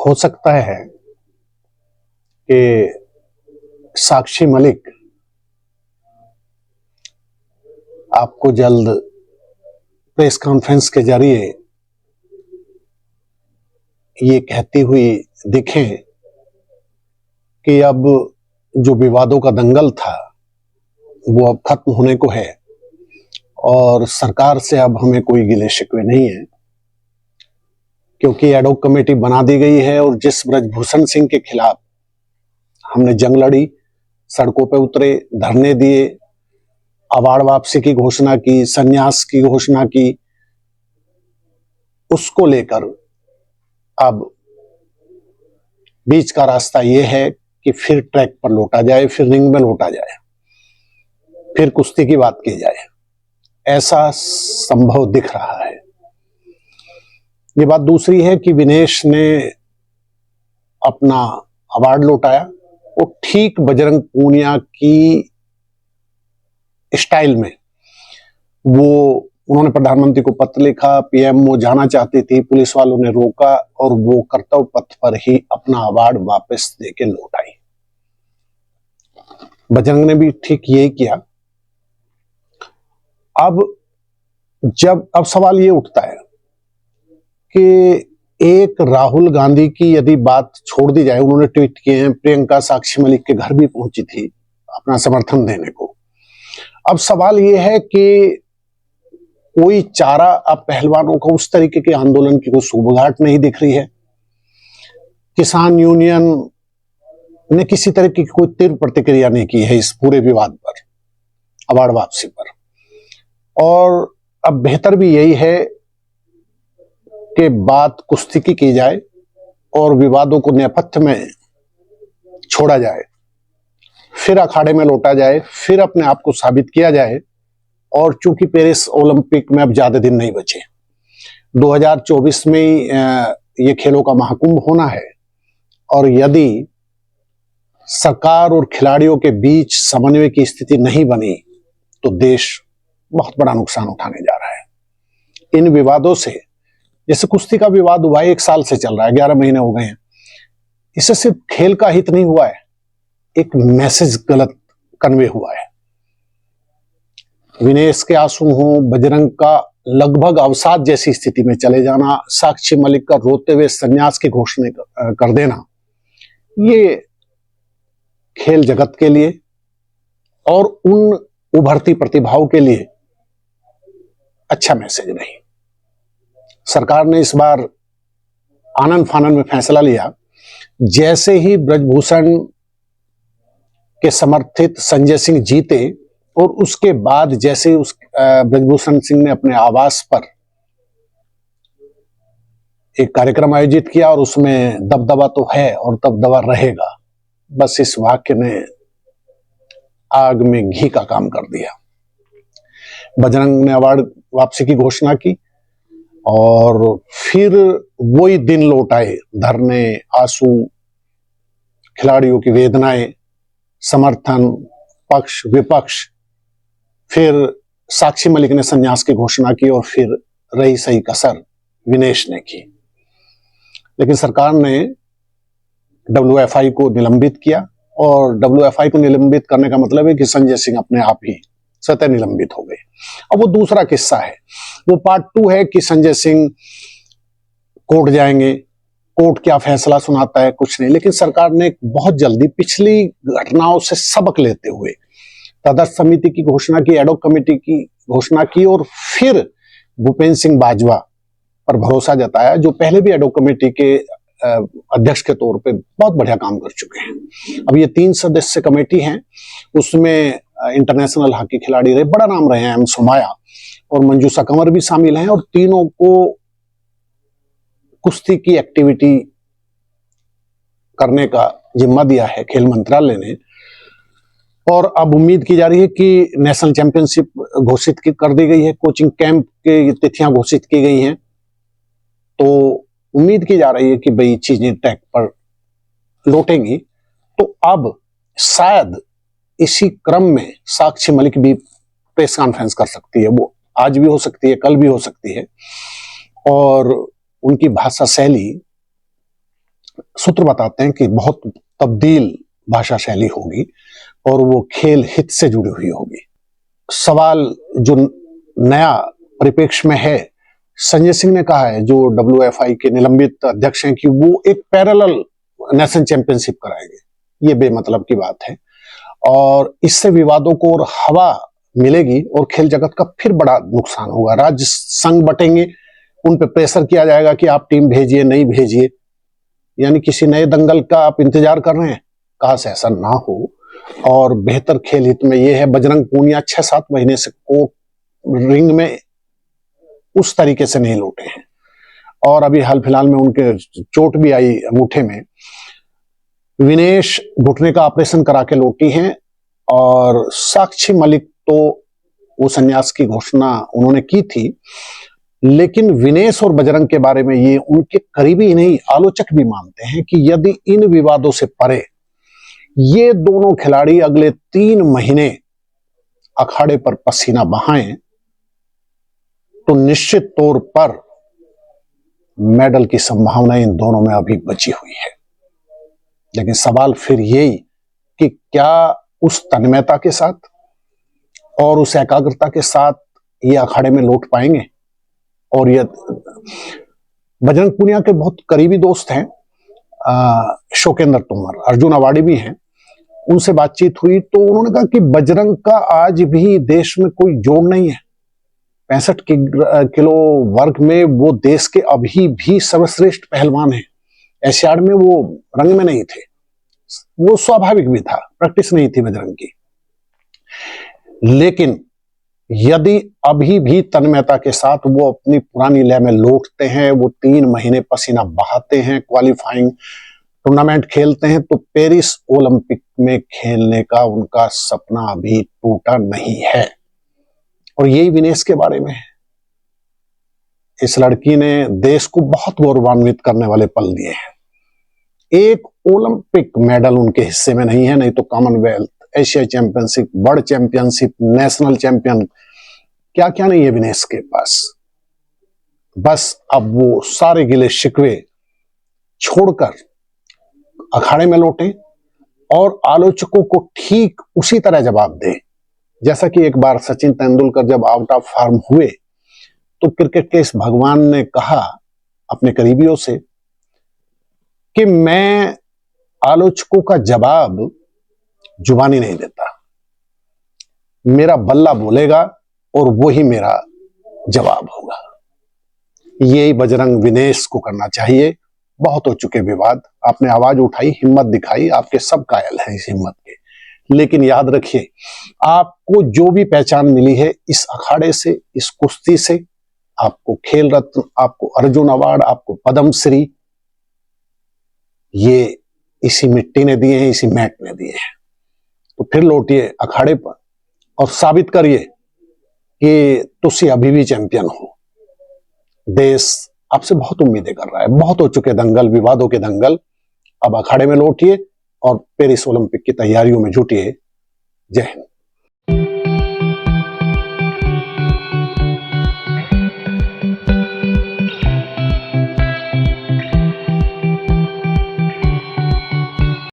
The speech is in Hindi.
हो सकता है कि साक्षी मलिक आपको जल्द प्रेस कॉन्फ्रेंस के जरिए ये कहती हुई दिखें कि अब जो विवादों का दंगल था वो अब खत्म होने को है और सरकार से अब हमें कोई गिले शिकवे नहीं है, क्योंकि एडहॉक कमेटी बना दी गई है और जिस ब्रजभूषण सिंह के खिलाफ हमने जंग लड़ी, सड़कों पे उतरे, धरने दिए, अवार्ड वापसी की घोषणा की, संन्यास की घोषणा की, उसको लेकर अब बीच का रास्ता यह है कि फिर ट्रैक पर लौटा जाए, फिर रिंग में लौटा जाए, फिर कुश्ती की बात की जाए। ऐसा संभव दिख रहा है। ये बात दूसरी है कि विनेश ने अपना अवार्ड लौटाया, वो ठीक बजरंग पूनिया की स्टाइल में उन्होंने प्रधानमंत्री को पत्र लिखा, पीएम वो जाना चाहती थी, पुलिस वालों ने रोका और वो कर्तव्य पथ पर ही अपना अवार्ड वापस देके लौट आई। बजरंग ने भी ठीक यही किया। अब सवाल ये उठता है कि एक राहुल गांधी की यदि बात छोड़ दी जाए, उन्होंने ट्वीट किए हैं, प्रियंका साक्षी मलिक के घर भी पहुंची थी अपना समर्थन देने को। अब सवाल ये है कि कोई चारा अब पहलवानों को उस तरीके के आंदोलन की कोई सुबगाहट नहीं दिख रही है। किसान यूनियन ने किसी तरह की कोई तीव्र प्रतिक्रिया नहीं की है इस पूरे विवाद पर, अवार्ड वापसी पर। और अब बेहतर भी यही है कि बात कुश्ती की जाए और विवादों को नेपथ्य में छोड़ा जाए, फिर अखाड़े में लौटा जाए, फिर अपने आप को साबित किया जाए। और चूंकि पेरिस ओलंपिक में अब ज्यादा दिन नहीं बचे, 2024 में ये खेलों का महाकुंभ होना है और यदि सरकार और खिलाड़ियों के बीच समन्वय की स्थिति नहीं बनी तो देश बहुत बड़ा नुकसान उठाने जा रहा है। इन विवादों से, जैसे कुश्ती का विवाद हुआ है, 1 साल से चल रहा है, 11 महीने हो गए हैं, इससे सिर्फ खेल का हित नहीं हुआ है, एक मैसेज गलत कन्वे हुआ है। विनेश के आंसू हो, बजरंग का लगभग अवसाद जैसी स्थिति में चले जाना, साक्षी मलिक का रोते हुए संन्यास की घोषणा कर देना, ये खेल जगत के लिए और उन उभरती प्रतिभाओं के लिए अच्छा मैसेज नहीं। सरकार ने इस बार आनन फानन में फैसला लिया। जैसे ही ब्रजभूषण के समर्थित संजय सिंह जीते और उसके बाद जैसे उस ब्रजभूषण सिंह ने अपने आवास पर एक कार्यक्रम आयोजित किया और उसमें दबदबा तो है और दबदबा रहेगा, बस इस वाक्य ने आग में घी का काम कर दिया। बजरंग ने अवार्ड वापसी की घोषणा की और फिर वही दिन लौट आए, धरने, आंसू, खिलाड़ियों की वेदनाएं, समर्थन, पक्ष विपक्ष। फिर साक्षी मलिक ने संन्यास की घोषणा की और फिर रही सही कसर विनेश ने की। लेकिन सरकार ने WFI को निलंबित किया और WFI को निलंबित करने का मतलब है कि संजय सिंह अपने आप ही स्वतः निलंबित हो गए। अब वो दूसरा किस्सा है, वो पार्ट 2 है कि संजय सिंह कोर्ट जाएंगे, कोर्ट क्या फैसला सुनाता है कुछ नहीं। लेकिन सरकार ने बहुत जल्दी पिछली घटनाओं से सबक लेते हुए तदर्थ समिति की घोषणा की, एडहॉक कमेटी की घोषणा की और फिर भूपेंद्र सिंह बाजवा पर भरोसा जताया, जो पहले भी एडहॉक कमेटी के अध्यक्ष के तौर पे बहुत बढ़िया काम कर चुके हैं। अब ये 3 सदस्य कमेटी हैं, उसमें इंटरनेशनल हॉकी खिलाड़ी रहे, बड़ा नाम रहे हैं, एम सुमाया और मंजूषा कंवर भी शामिल हैं और तीनों को कुश्ती की एक्टिविटी करने का जिम्मा दिया है खेल मंत्रालय ने। और अब उम्मीद की जा रही है कि नेशनल चैंपियनशिप घोषित कर दी गई है, कोचिंग कैंप की तिथियां घोषित की गई हैं, तो उम्मीद की जा रही है कि भाई चीजें ट्रैक पर लौटेंगी। तो अब शायद इसी क्रम में साक्षी मलिक भी प्रेस कॉन्फ्रेंस कर सकती है, वो आज भी हो सकती है, कल भी हो सकती है। और उनकी भाषा शैली सूत्र बताते हैं कि बहुत तब्दील भाषा शैली होगी और वो खेल हित से जुड़ी हुई होगी। सवाल जो नया परिप्रेक्ष्य में है, संजय सिंह ने कहा है, जो WFI के निलंबित अध्यक्ष हैं, कि वो एक पैरेलल नेशनल चैंपियनशिप कराएंगे। ये बेमतलब की बात है और इससे विवादों को और हवा मिलेगी और खेल जगत का फिर बड़ा नुकसान होगा। राज्य संघ बटेंगे, उन पे प्रेशर किया जाएगा कि आप टीम भेजिए, नहीं भेजिए, यानी किसी नए दंगल का आप इंतजार कर रहे हैं। काश ऐसा ना हो और बेहतर खेल हित में ये है, बजरंग पूनिया 6-7 महीने से कोर्ट रिंग में उस तरीके से नहीं लौटे हैं और अभी हाल फिलहाल में उनके चोट भी आई अंगूठे में। विनेश घुटने का ऑपरेशन करा के लौटी हैं और साक्षी मलिक तो वो संन्यास की घोषणा उन्होंने की थी, लेकिन विनेश और बजरंग के बारे में ये उनके करीबी नहीं आलोचक भी मानते हैं कि यदि इन विवादों से परे ये दोनों खिलाड़ी अगले 3 महीने अखाड़े पर पसीना बहाएं तो निश्चित तौर पर मेडल की संभावना इन दोनों में अभी बची हुई है। लेकिन सवाल फिर यही कि क्या उस तन्मयता के साथ और उस एकाग्रता के साथ ये अखाड़े में लौट पाएंगे। और ये बजरंग पूनिया के बहुत करीबी दोस्त हैं शोकेंद्र तोमर, अर्जुन अवार्डी भी हैं, उनसे बातचीत हुई तो उन्होंने कहा कि बजरंग का आज भी देश में कोई जोड़ नहीं है। 65 किलो वर्ग में वो देश के अभी भी सर्वश्रेष्ठ पहलवान हैं। एशियाड में वो रंग में नहीं थे, वो स्वाभाविक भी था, प्रैक्टिस नहीं थी बजरंग की। लेकिन यदि अभी भी तन्मयता के साथ वो अपनी पुरानी लय में लौटते हैं, वो 3 महीने पसीना बहाते हैं, क्वालिफाइंग टूर्नामेंट खेलते हैं, तो पेरिस ओलंपिक में खेलने का उनका सपना अभी टूटा नहीं है। और यही विनेश के बारे में है। इस लड़की ने देश को बहुत गौरवान्वित करने वाले पल दिए हैं। एक ओलंपिक मेडल उनके हिस्से में नहीं है, नहीं तो Commonwealth, Asia championship, world championship, national champion, क्या क्या नहीं है विनेश के पास। बस अब वो सारे गिले शिकवे छोड़कर अखाड़े में लौटे और आलोचकों को ठीक उसी तरह जवाब दे जैसा कि एक बार सचिन तेंदुलकर जब आउट ऑफ फॉर्म हुए तो क्रिकेट के इस भगवान ने कहा अपने करीबियों से कि मैं आलोचकों का जवाब जुबानी नहीं देता, मेरा बल्ला बोलेगा और वो ही मेरा जवाब होगा। यही बजरंग विनेश को करना चाहिए। बहुत हो चुके विवाद, आपने आवाज उठाई, हिम्मत दिखाई, आपके सब कायल हैं इस हिम्मत के। लेकिन याद रखिए, आपको जो भी पहचान मिली है इस अखाड़े से, इस कुश्ती से, आपको खेल रत्न, आपको अर्जुन अवार्ड, आपको पद्मश्री, ये इसी मिट्टी ने दिए हैं, इसी मैट ने दिए हैं। तो फिर लौटिए अखाड़े पर और साबित करिए कि तुसी अभी भी चैंपियन हो। देश आपसे बहुत उम्मीदें कर रहा है। बहुत हो चुके दंगल, विवादों के दंगल, अब अखाड़े में लौटिए और पेरिस ओलंपिक की तैयारियों में जुटिए। जय हिंद।